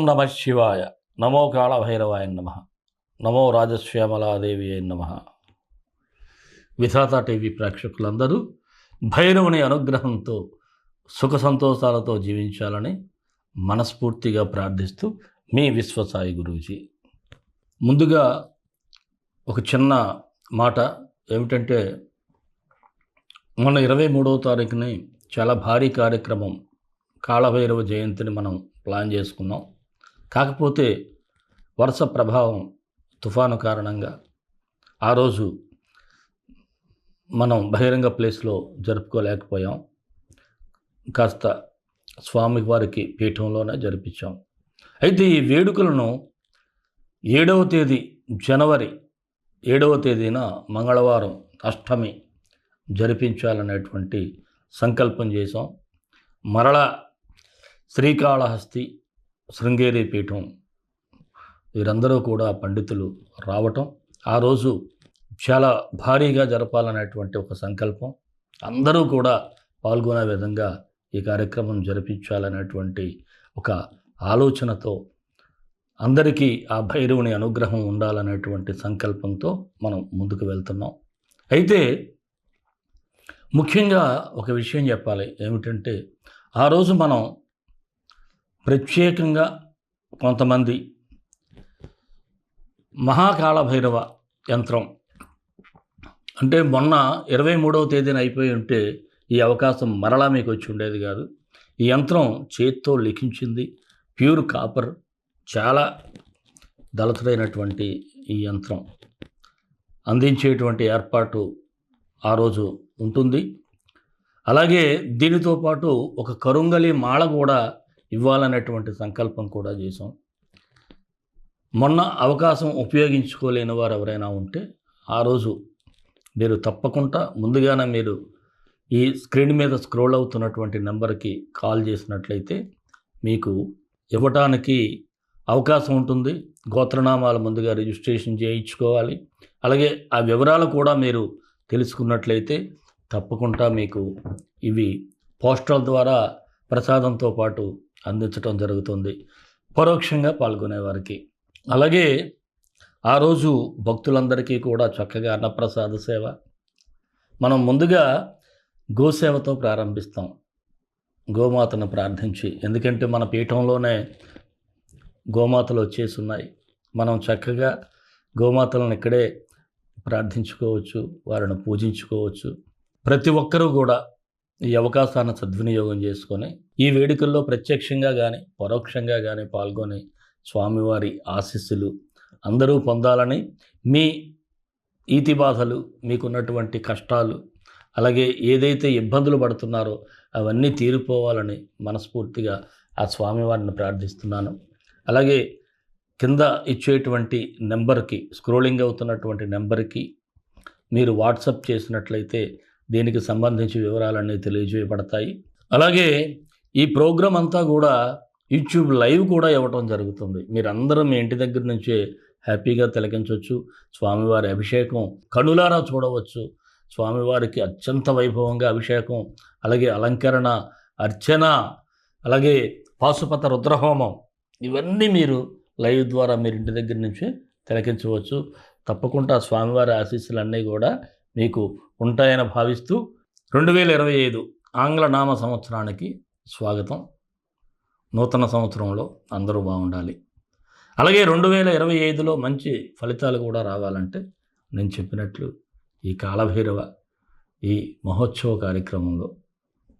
నమః శివాయ. నమో కాళభైరవాయ నమః. నమో రాజశ్యామలాదేవి నమః. విధాత టీవీ ప్రేక్షకులందరూ భైరవుని అనుగ్రహంతో సుఖ సంతోషాలతో జీవించాలని మనస్ఫూర్తిగా ప్రార్థిస్తూ మీ విశ్వసాయి గురూజీ. ముందుగా ఒక చిన్న మాట ఏమిటంటే, మొన్న 23వ తారీఖుని చాలా భారీ కార్యక్రమం కాళభైరవ జయంతిని మనం ప్లాన్ చేసుకున్నాం. కాకపోతే వర్ష ప్రభావం తుఫాను కారణంగా ఆ రోజు మనం బహిరంగ ప్లేస్లో జరుపుకోలేకపోయాం. కాస్త స్వామివారికి పీఠంలోనే జరిపించాం. అయితే ఈ వేడుకలను 7వ తేదీ జనవరి 7వ తేదీన మంగళవారం అష్టమి జరిపించాలనేటువంటి సంకల్పం చేశాం. మరలా శ్రీకాళహస్తి శృంగేరి పీఠం వీరందరూ కూడా పండితులు రావటం, ఆ రోజు చాలా భారీగా జరపాలనేటువంటి ఒక సంకల్పం, అందరూ కూడా పాల్గొనే విధంగా ఈ కార్యక్రమం జరిపించాలనేటువంటి ఒక ఆలోచనతో అందరికీ ఆ భైరవుని అనుగ్రహం ఉండాలనేటువంటి సంకల్పంతో మనం ముందుకు వెళ్తున్నాం. అయితే ముఖ్యంగా ఒక విషయం చెప్పాలి. ఏమిటంటే, ఆ రోజు మనం ప్రత్యేకంగా కొంతమంది మహాకాళభైరవ యంత్రం, అంటే మొన్న 23వ తేదీన అయిపోయి ఉంటే ఈ అవకాశం మరలా మీకు వచ్చి ఉండేది కాదు. ఈ యంత్రం చేత్తో లిఖించింది, ప్యూర్ కాపర్, చాలా దళితుడైనటువంటి ఈ యంత్రం అందించేటువంటి ఏర్పాటు ఆ రోజు ఉంటుంది. అలాగే దీనితో పాటు ఒక కరుంగలి మాల కూడా ఇవ్వాలనేటువంటి సంకల్పం కూడా చేశాం. మొన్న అవకాశం ఉపయోగించుకోలేని వారు ఎవరైనా ఉంటే ఆ రోజు మీరు తప్పకుండా ముందుగానే మీరు ఈ స్క్రీన్ మీద స్క్రోల్ అవుతున్నటువంటి నెంబర్కి కాల్ చేసినట్లయితే మీకు ఇవ్వటానికి అవకాశం ఉంటుంది. గోత్రనామాలు ముందుగా రిజిస్ట్రేషన్ చేయించుకోవాలి. అలాగే ఆ వివరాలు కూడా మీరు తెలుసుకున్నట్లయితే తప్పకుండా మీకు ఇవి పోస్టల్ ద్వారా ప్రసాదంతో పాటు అందించడం జరుగుతుంది పరోక్షంగా పాల్గొనేవారికి. అలాగే ఆ రోజు భక్తులందరికీ కూడా చక్కగా అన్నప్రసాద సేవ. మనం ముందుగా గోసేవతో ప్రారంభిస్తాం, గోమాతను ప్రార్థించి. ఎందుకంటే మన పీఠంలోనే గోమాతలు వచ్చేసి ఉన్నాయి. మనం చక్కగా గోమాతలను ఇక్కడే ప్రార్థించుకోవచ్చు, వారిని పూజించుకోవచ్చు. ప్రతి ఒక్కరూ కూడా ఈ అవకాశాన్ని సద్వినియోగం చేసుకొని ఈ వేడుకల్లో ప్రత్యక్షంగా కానీ పరోక్షంగా కానీ పాల్గొని స్వామివారి ఆశీస్సులు అందరూ పొందాలని, మీ ఈతి బాధలు, మీకున్నటువంటి కష్టాలు, అలాగే ఏదైతే ఇబ్బందులు పడుతున్నారో అవన్నీ తీరిపోవాలని మనస్ఫూర్తిగా ఆ స్వామివారిని ప్రార్థిస్తున్నాను. అలాగే కింద ఇచ్చేటువంటి నెంబర్కి, స్క్రోలింగ్ అవుతున్నటువంటి నెంబర్కి మీరు వాట్సాప్ చేసినట్లయితే దీనికి సంబంధించి వివరాలన్నీ తెలియజేయబడతాయి. అలాగే ఈ ప్రోగ్రాం అంతా కూడా యూట్యూబ్ లైవ్ కూడా ఇవ్వటం జరుగుతుంది. మీరందరూ మీ ఇంటి దగ్గర నుంచే హ్యాపీగా తిలకించవచ్చు. స్వామివారి అభిషేకం కనులారా చూడవచ్చు. స్వామివారికి అత్యంత వైభవంగా అభిషేకం, అలాగే అలంకరణ, అర్చన, అలాగే పాశుపత రుద్రహోమం, ఇవన్నీ మీరు లైవ్ ద్వారా మీరు ఇంటి దగ్గర నుంచే తిలకించవచ్చు. తప్పకుండా స్వామివారి ఆశీస్సులన్నీ కూడా మీకు ఉంటాయని భావిస్తూ 2025 ఆంగ్ల నామ సంవత్సరానికి స్వాగతం. నూతన సంవత్సరంలో అందరూ బాగుండాలి. అలాగే 2025లో మంచి ఫలితాలు కూడా రావాలంటే నేను చెప్పినట్లు ఈ కాళభైరవ ఈ మహోత్సవ కార్యక్రమంలో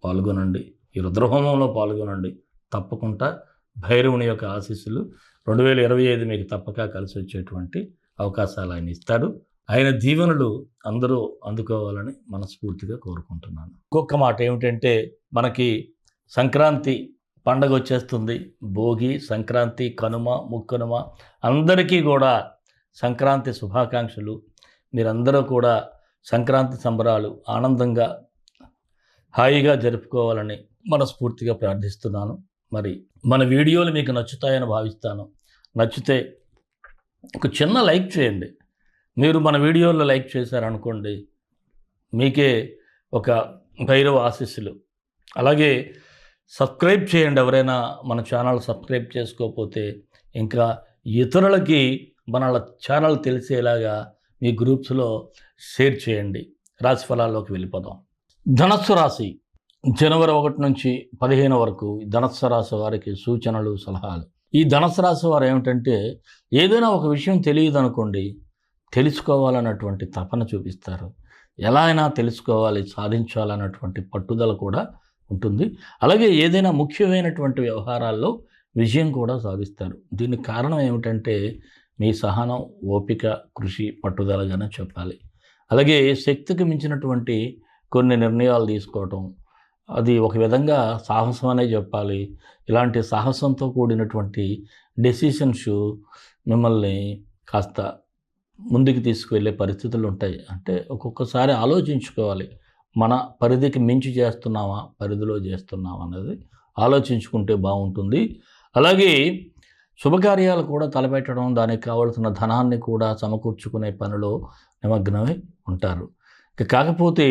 పాల్గొనండి, ఈ రుద్రహోమంలో పాల్గొనండి. తప్పకుండా భైరవుని యొక్క ఆశీస్సులు 2025 మీకు తప్పక కలిసి వచ్చేటువంటి అవకాశాలు ఆయన ఇస్తాడు. ఆయన దీవెనలు అందరూ అందుకోవాలని మనస్ఫూర్తిగా కోరుకుంటున్నాను. ఇంకొక మాట ఏమిటంటే, మనకి సంక్రాంతి పండగ వచ్చేస్తుంది. భోగి, సంక్రాంతి, కనుమ, ముక్కనుమ అందరికీ కూడా సంక్రాంతి శుభాకాంక్షలు. మీరందరూ కూడా సంక్రాంతి సంబరాలు ఆనందంగా హాయిగా జరుపుకోవాలని మనస్ఫూర్తిగా ప్రార్థిస్తున్నాను. మరి మన వీడియోలు మీకు నచ్చుతాయని భావిస్తాను. నచ్చితే ఒక చిన్న లైక్ చేయండి. మీరు మన వీడియోలో లైక్ చేశారనుకోండి, మీకే ఒక భైరవ ఆశీస్సులు. అలాగే సబ్స్క్రైబ్ చేయండి. ఎవరైనా మన ఛానల్ సబ్స్క్రైబ్ చేసుకోకపోతే, ఇంకా ఇతరులకి మన ఛానల్ తెలిసేలాగా మీ గ్రూప్స్లో షేర్ చేయండి. రాశి ఫలాల్లోకి వెళ్ళిపోదాం. ధనస్సు రాశి జనవరి 1 నుంచి 15 వరకు ధనస్సు రాశి వారికి సూచనలు, సలహాలు. ఈ ధనస్సు రాశి వారు ఏమిటంటే, ఏదైనా ఒక విషయం తెలియదు అనుకోండి, తెలుసుకోవాలన్నటువంటి తపన చూపిస్తారు. ఎలా అయినా తెలుసుకోవాలి, సాధించాలన్నటువంటి పట్టుదల కూడా ఉంటుంది. అలాగే ఏదైనా ముఖ్యమైనటువంటి వ్యవహారాల్లో విజయం కూడా సాధిస్తారు. దీనికి కారణం ఏమిటంటే మీ సహనం, ఓపిక, కృషి, పట్టుదలగానే చెప్పాలి. అలాగే శక్తికి మించినటువంటి కొన్ని నిర్ణయాలు తీసుకోవటం, అది ఒక విధంగా సాహసం అనే చెప్పాలి. ఇలాంటి సాహసంతో కూడినటువంటి డెసిషన్స్ మిమ్మల్ని కాస్త ముందుకు తీసుకువెళ్ళే పరిస్థితులు ఉంటాయి. అంటే ఒక్కొక్కసారి ఆలోచించుకోవాలి, మన పరిధికి మించి చేస్తున్నామా, పరిధిలో చేస్తున్నామా అనేది ఆలోచించుకుంటే బాగుంటుంది. అలాగే శుభకార్యాలు కూడా తలపెట్టడం, దానికి కావలసిన ధనాన్ని కూడా సమకూర్చుకునే పనిలో నిమగ్నమై ఉంటారు. కాకపోతే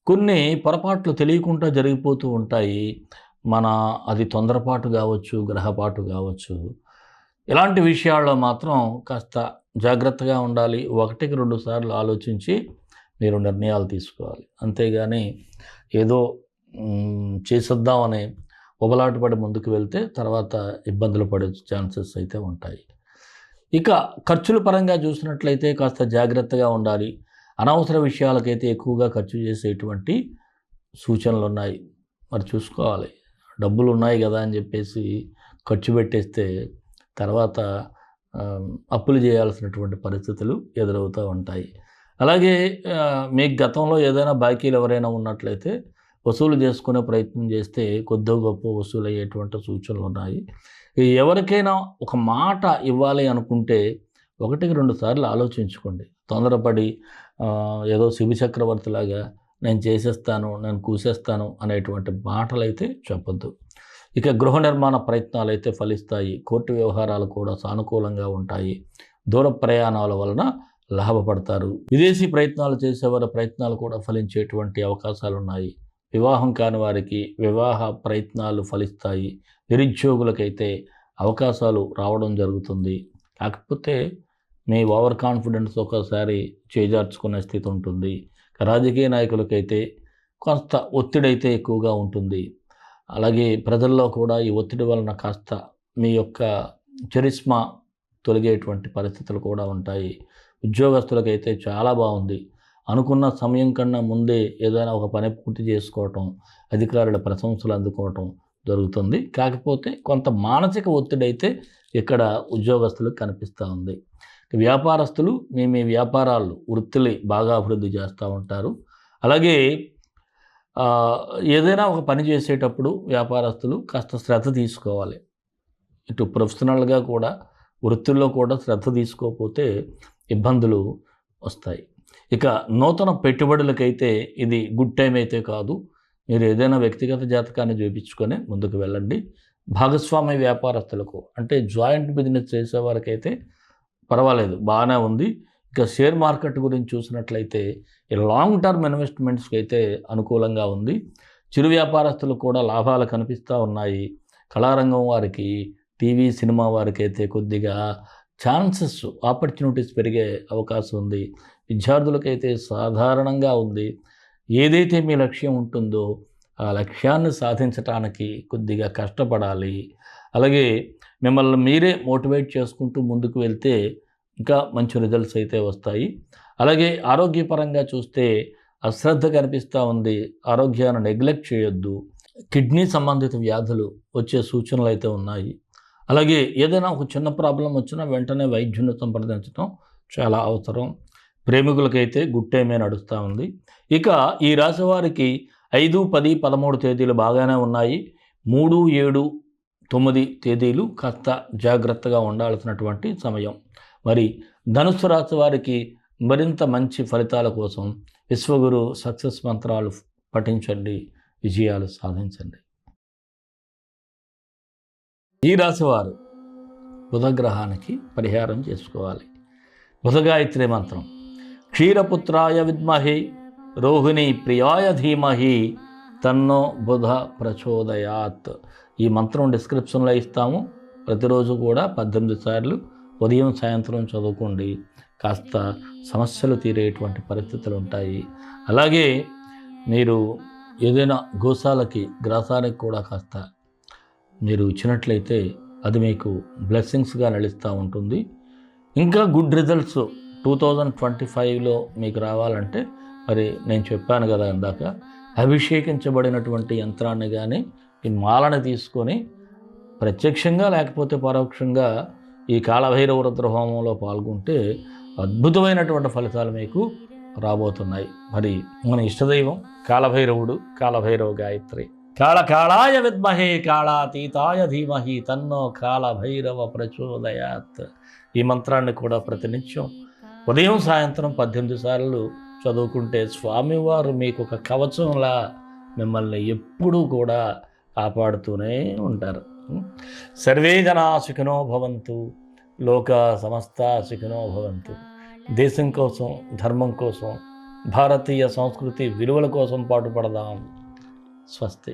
కొన్ని పొరపాట్లు తెలియకుండా జరిగిపోతూ ఉంటాయి. అది తొందరపాటు కావచ్చు, గ్రహపాటు కావచ్చు. ఇలాంటి విషయాల్లో మాత్రం కాస్త జాగ్రత్తగా ఉండాలి. 1-2 సార్లు ఆలోచించి మీరు నిర్ణయాలు తీసుకోవాలి. అంతేగాని ఏదో చేసేద్దామని ఉబలాటపడి ముందుకు వెళ్తే తర్వాత ఇబ్బందులు పడే ఛాన్సెస్ అయితే ఉంటాయి. ఇక ఖర్చుల పరంగా చూసినట్లయితే కాస్త జాగ్రత్తగా ఉండాలి. అనవసర విషయాలకైతే ఎక్కువగా ఖర్చు చేసేటువంటి సూచనలు ఉన్నాయి. మరి చూసుకోవాలి. డబ్బులు ఉన్నాయి కదా అని చెప్పేసి ఖర్చు పెట్టేస్తే తర్వాత అప్పులు చేయాల్సినటువంటి పరిస్థితులు ఎదురవుతూ ఉంటాయి. అలాగే మీకు గతంలో ఏదైనా బాకీలు ఎవరైనా ఉన్నట్లయితే వసూలు చేసుకునే ప్రయత్నం చేస్తే కొద్దో గొప్ప వసూలు అయ్యేటువంటి సూచనలు ఉన్నాయి. ఎవరికైనా ఒక మాట ఇవ్వాలి అనుకుంటే 1-2 సార్లు ఆలోచించుకోండి. తొందరపడి ఏదో శిబి చక్రవర్తిలాగా నేను చేసేస్తాను, నేను కూసేస్తాను అనేటువంటి మాటలు అయితే చెప్పొద్దు. ఇక గృహ నిర్మాణ ప్రయత్నాలు అయితే ఫలిస్తాయి. కోర్టు వ్యవహారాలు కూడా సానుకూలంగా ఉంటాయి. దూర ప్రయాణాల వలన లాభపడతారు. విదేశీ ప్రయత్నాలు చేసేవారి ప్రయత్నాలు కూడా ఫలించేటువంటి అవకాశాలు ఉన్నాయి. వివాహం కాని వారికి వివాహ ప్రయత్నాలు ఫలిస్తాయి. నిరుద్యోగులకైతే అవకాశాలు రావడం జరుగుతుంది. కాకపోతే మీ ఓవర్ కాన్ఫిడెన్స్ ఒకసారి చేజార్చుకునే స్థితి ఉంటుంది. రాజకీయ నాయకులకైతే కొంత ఒత్తిడి అయితే ఎక్కువగా ఉంటుంది. అలాగే ప్రజల్లో కూడా ఈ ఒత్తిడి వలన కాస్త మీ యొక్క చరిస్మా తొలగేటువంటి పరిస్థితులు కూడా ఉంటాయి. ఉద్యోగస్తులకైతే చాలా బాగుంది. అనుకున్న సమయం కన్నా ముందే ఏదైనా ఒక పని పూర్తి చేసుకోవటం, అధికారుల ప్రశంసలు అందుకోవటం జరుగుతుంది. కాకపోతే కొంత మానసిక ఒత్తిడి అయితే ఇక్కడ ఉద్యోగస్తులకు కనిపిస్తూ ఉంది. వ్యాపారస్తులు మీ వ్యాపారాలు, వృత్తులు బాగా అభివృద్ధి చేస్తూ ఉంటారు. అలాగే ఏదైనా ఒక పని చేసేటప్పుడు వ్యాపారస్తులు కాస్త శ్రద్ధ తీసుకోవాలి. ఇటు ప్రొఫెషనల్గా కూడా, వృత్తుల్లో కూడా శ్రద్ధ తీసుకోకపోతే ఇబ్బందులు వస్తాయి. ఇక నూతన పెట్టుబడులకైతే ఇది గుడ్ టైం అయితే కాదు. మీరు ఏదైనా వ్యక్తిగత జాతకాన్ని చూపించుకొని ముందుకు వెళ్ళండి. భాగస్వామ్య వ్యాపారస్తులకు అంటే జాయింట్ బిజినెస్ చేసేవారికైతే పర్వాలేదు, బాగానే ఉంది. ఇక షేర్ మార్కెట్ గురించి చూసినట్లయితే ఈ లాంగ్ టర్మ్ ఇన్వెస్ట్మెంట్స్కి అయితే అనుకూలంగా ఉంది. చిరు వ్యాపారస్తులకు కూడా లాభాలు కనిపిస్తూ ఉన్నాయి. కళారంగం వారికి, టీవీ, సినిమా వారికి అయితే కొద్దిగా ఛాన్సెస్, ఆపర్చునిటీస్ పెరిగే అవకాశం ఉంది. విద్యార్థులకైతే సాధారణంగా ఉంది. ఏదైతే మీ లక్ష్యం ఉంటుందో ఆ లక్ష్యాన్ని సాధించడానికి కొద్దిగా కష్టపడాలి. అలాగే మిమ్మల్ని మీరే మోటివేట్ చేసుకుంటూ ముందుకు వెళ్తే ఇంకా మంచి రిజల్ట్స్ అయితే వస్తాయి. అలాగే ఆరోగ్యపరంగా చూస్తే అశ్రద్ధ కనిపిస్తూ ఉంది. ఆరోగ్యాన్ని నెగ్లెక్ట్ చేయొద్దు. కిడ్నీ సంబంధిత వ్యాధులు వచ్చే సూచనలు అయితే ఉన్నాయి. అలాగే ఏదైనా ఒక చిన్న ప్రాబ్లం వచ్చినా వెంటనే వైద్యుని సంప్రదించడం చాలా అవసరం. ప్రేమికులకైతే గుడ్ టైమే నడుస్తూ ఉంది. ఇక ఈ రాశి వారికి 5, 10, 13 తేదీలు బాగానే ఉన్నాయి. 3, 7, 9 తేదీలు కాస్త జాగ్రత్తగా ఉండాల్సినటువంటి సమయం. మరి ధనుస్సు రాశి వారికి మరింత మంచి ఫలితాల కోసం విశ్వగురు సక్సెస్ మంత్రాలు పఠించండి, విజయాలు సాధించండి. ఈ రాశివారు బుధగ్రహానికి పరిహారం చేసుకోవాలి. బుధగాయత్రి మంత్రం: క్షీరపుత్రాయ విద్మహే రోహిణీ ప్రియాయ ధీమహి తన్నో బుధ ప్రచోదయాత్. ఈ మంత్రం డిస్క్రిప్షన్లో ఇస్తాము. ప్రతిరోజు కూడా 18 సార్లు ఉదయం సాయంత్రం చదువుకోండి. కాస్త సమస్యలు తీరేటువంటి పరిస్థితులు ఉంటాయి. అలాగే మీరు ఏదైనా గోశాలకి గ్రాసానికి కూడా కాస్త మీరు ఇచ్చినట్లయితే అది మీకు బ్లెస్సింగ్స్గా నడుస్తూ ఉంటుంది. ఇంకా గుడ్ రిజల్ట్స్ 2025లో మీకు రావాలంటే మరి నేను చెప్పాను కదా ఇందాక, అభిషేకించబడినటువంటి యంత్రాన్ని కానీ ఈ మాలను తీసుకొని ప్రత్యక్షంగా లేకపోతే పరోక్షంగా ఈ కాలభైరవ రుద్రహోమంలో పాల్గొంటే అద్భుతమైనటువంటి ఫలితాలు మీకు రాబోతున్నాయి. మరి మన ఇష్టదైవం కాలభైరవుడు, కాలభైరవ గాయత్రి. కాళకాళాయ విద్మహే కాళాతీతాయ ధీమహి తన్నో కాలభైరవ ప్రచోదయాత్. ఈ మంత్రాన్ని కూడా ప్రతినిత్యం ఉదయం సాయంత్రం 18 సార్లు చదువుకుంటే స్వామివారు మీకు ఒక కవచంలా మిమ్మల్ని ఎప్పుడూ కూడా కాపాడుతూనే ఉంటారు. సర్వే జనా సుఖినో భవంతు, లోక సమస్త సుఖినో భవంతు. దేశం కోసం, ధర్మం కోసం, భారతీయ సంస్కృతి విలువల కోసం పాటుపడదాం. స్వస్తి.